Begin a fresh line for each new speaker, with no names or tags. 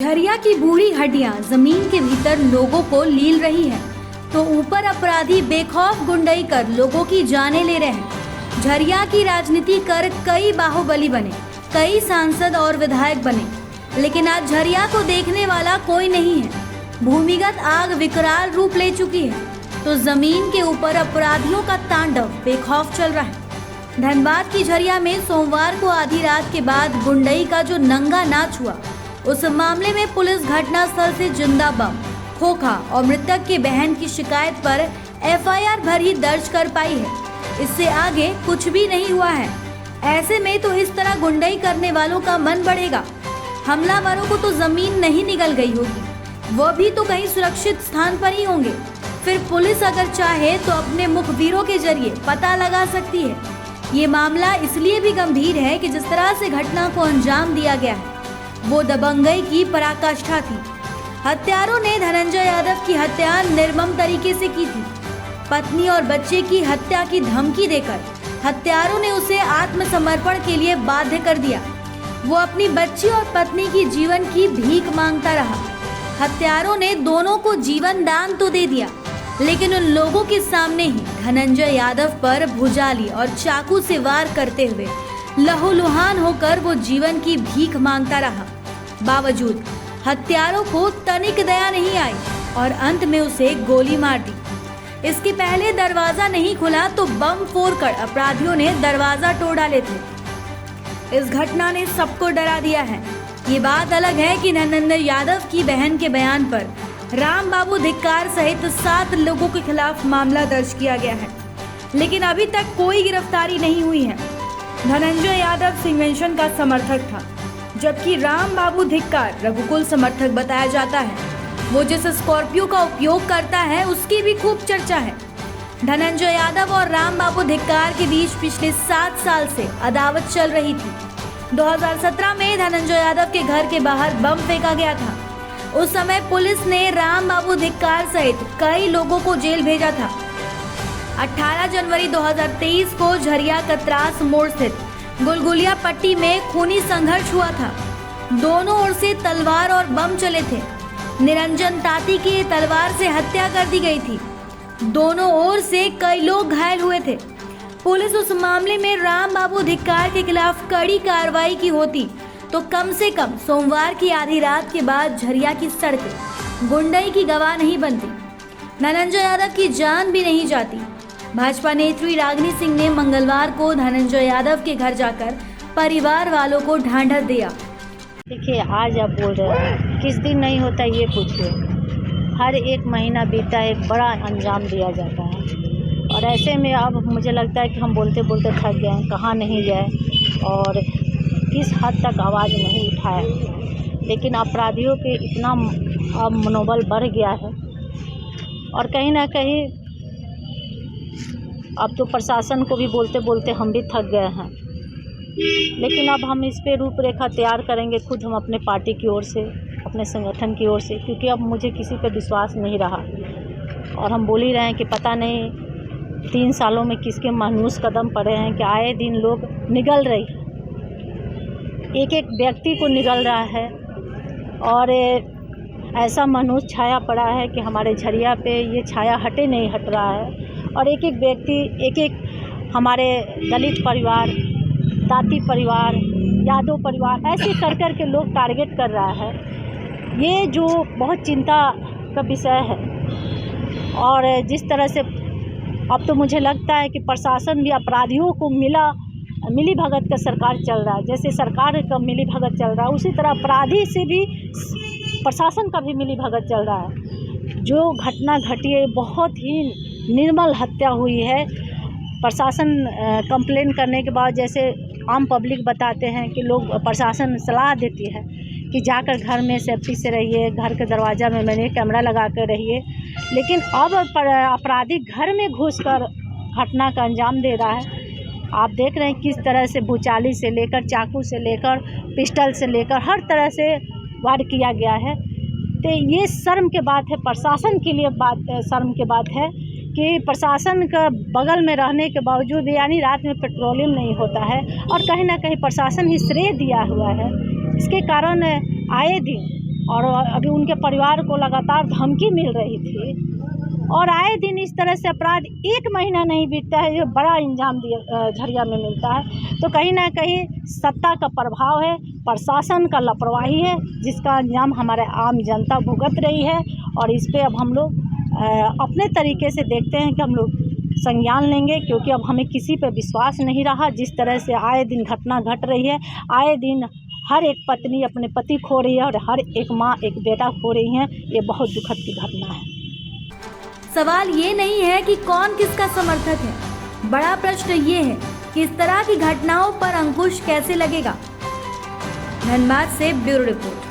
झरिया की बूढ़ी हड्डियां जमीन के भीतर लोगों को लील रही हैं, तो ऊपर अपराधी बेखौफ गुंडई कर लोगों की जानें ले रहे हैं। झरिया की राजनीति कर कई बाहुबली बने, कई सांसद और विधायक बने, लेकिन आज झरिया को देखने वाला कोई नहीं है। भूमिगत आग विकराल रूप ले चुकी है, तो जमीन के ऊपर अपराधियों का तांडव बेखौफ चल रहा है। धनबाद की झरिया में सोमवार को आधी रात के बाद गुंडई का जो नंगा नाच हुआ, उस मामले में पुलिस घटनास्थल से जिंदा बम, खोखा और मृतक की बहन की शिकायत पर एफआईआर भर ही दर्ज कर पाई है। इससे आगे कुछ भी नहीं हुआ है। ऐसे में तो इस तरह गुंडई करने वालों का मन बढ़ेगा। हमलावरों को तो जमीन नहीं निगल गई होगी, वो भी तो कहीं सुरक्षित स्थान पर ही होंगे। फिर पुलिस अगर चाहे तो अपने मुखबिरों के जरिए पता लगा सकती है। ये मामला इसलिए भी गंभीर है कि जिस तरह से घटना को अंजाम दिया गया है, वो दबंगई की पराकाष्ठा थी। हत्यारों ने धनंजय यादव की हत्या निर्मम तरीके से की थी। पत्नी और बच्चे की हत्या की धमकी देकर हत्यारों ने उसे आत्मसमर्पण के लिए बाध्य कर दिया। वो अपनी बच्ची और पत्नी की जीवन की भीख मांगता रहा। हत्यारों ने दोनों को जीवन दान तो दे दिया, लेकिन उन लोगों के सामने ही धनंजय यादव पर भुजाली और चाकू से वार करते हुए लहूलुहान होकर वो जीवन की भीख मांगता रहा। बावजूद हत्यारों को तनिक दया नहीं आई और अंत में उसे गोली मार दी। इसके पहले दरवाजा नहीं खुला तो बम फोड़कर अपराधियों ने दरवाजा तोड़ डाले थे। इस घटना ने सबको डरा दिया है। ये बात अलग है कि धनंजय यादव की बहन के बयान पर राम बाबू धिक्कार सहित 7 लोगों के खिलाफ मामला दर्ज किया गया है, लेकिन अभी तक कोई गिरफ्तारी नहीं हुई है। धनंजय यादव सिंवेशन का समर्थक था, जबकि राम बाबू धिक्कार रघुकुल समर्थक बताया जाता है। वो जिस स्कॉर्पियो का उपयोग करता है, उसकी भी खूब चर्चा है। धनंजय यादव और राम बाबू धिक्कार के बीच पिछले 7 साल से अदावत चल रही थी। 2017 में धनंजय यादव के घर के बाहर बम फेंका गया था। उस समय पुलिस ने राम बाबू धिक्कार सहित कई लोगों को जेल भेजा था। 18 जनवरी 2023 को झरिया कतरास मोड़ स्थित गुलगुलिया पट्टी में खूनी संघर्ष हुआ था। दोनों ओर से तलवार और बम चले थे। निरंजन ताती की तलवार से हत्या कर दी गई थी। दोनों ओर से कई लोग घायल हुए थे। पुलिस उस मामले में राम बाबू धिक्कार के खिलाफ कड़ी कार्रवाई की होती तो कम से कम सोमवार की आधी रात के बाद झरिया की सड़कें गुंडई की गवाह नहीं बनती, धनंजय यादव की जान भी नहीं जाती। भाजपा नेत्री रागिनी सिंह ने मंगलवार को धनंजय यादव के घर जाकर परिवार वालों को ढांढस दिया।
देखिए, आज आप बोल रहे हैं, किस दिन नहीं होता ये पूछिए। हर एक महीना बीता एक बड़ा अंजाम दिया जाता है, और ऐसे में अब मुझे लगता है कि हम बोलते बोलते थक गए हैं, कहाँ नहीं गए और किस हद तक आवाज़ नहीं उठाया। लेकिन अपराधियों के इतना अब मनोबल बढ़ गया है, और कहीं ना कहीं अब तो प्रशासन को भी बोलते बोलते हम भी थक गए हैं। लेकिन अब हम इस पे रूपरेखा तैयार करेंगे खुद हम अपने पार्टी की ओर से, अपने संगठन की ओर से, क्योंकि अब मुझे किसी पे विश्वास नहीं रहा। और हम बोल ही रहे हैं कि पता नहीं 3 सालों में किसके मायूस कदम पड़े हैं कि आए दिन लोग निगल रही है, एक एक व्यक्ति को निगल रहा है, और ऐसा मायूस छाया पड़ा है कि हमारे झरिया पे ये छाया नहीं हट रहा है। और एक एक व्यक्ति, एक एक हमारे दलित परिवार, ताती परिवार, यादव परिवार, ऐसे कर के लोग टारगेट कर रहा है। ये जो बहुत चिंता का विषय है। और जिस तरह से अब तो मुझे लगता है कि प्रशासन भी अपराधियों को मिली भगत का सरकार चल रहा है। जैसे सरकार का मिली भगत चल रहा है, उसी तरह अपराधी से भी प्रशासन का भी मिली भगत चल रहा है। जो घटना घटी है, बहुत ही निर्मल हत्या हुई है। प्रशासन कंप्लेन करने के बाद, जैसे आम पब्लिक बताते हैं कि लोग, प्रशासन सलाह देती है कि जाकर घर में सेफ्टी से रहिए, घर के दरवाज़ा में मैंने कैमरा लगा कर रहिए। लेकिन अब अपराधी घर में घुसकर घटना का अंजाम दे रहा है। आप देख रहे हैं किस तरह से भुचाली से लेकर, चाकू से लेकर, पिस्टल से लेकर हर तरह से वार किया गया है। तो ये शर्म की बात है, प्रशासन के लिए शर्म की बात है कि प्रशासन का बगल में रहने के बावजूद, यानी रात में पेट्रोलिंग नहीं होता है, और कहीं ना कहीं प्रशासन ही श्रेय दिया हुआ है। इसके कारण आए दिन और अभी उनके परिवार को लगातार धमकी मिल रही थी। और आए दिन इस तरह से अपराध 1 महीना नहीं बीतता है, ये बड़ा इंजाम दिया झरिया में मिलता है। तो कहीं ना कहीं सत्ता का प्रभाव है, प्रशासन का लापरवाही है, जिसका अंजाम हमारे आम जनता भुगत रही है। और इस पे अब हम लोग अपने तरीके से देखते हैं कि हम लोग संज्ञान लेंगे, क्योंकि अब हमें किसी पे विश्वास नहीं रहा। जिस तरह से आए दिन घटना घट रही है, आए दिन हर एक पत्नी अपने पति खो रही है और हर एक माँ एक बेटा खो रही है, ये बहुत दुखद की घटना है।
सवाल ये नहीं है कि कौन किसका समर्थक है, बड़ा प्रश्न ये है कि इस तरह की घटनाओं पर अंकुश कैसे लगेगा। धनबाद से ब्यूरो रिपोर्ट।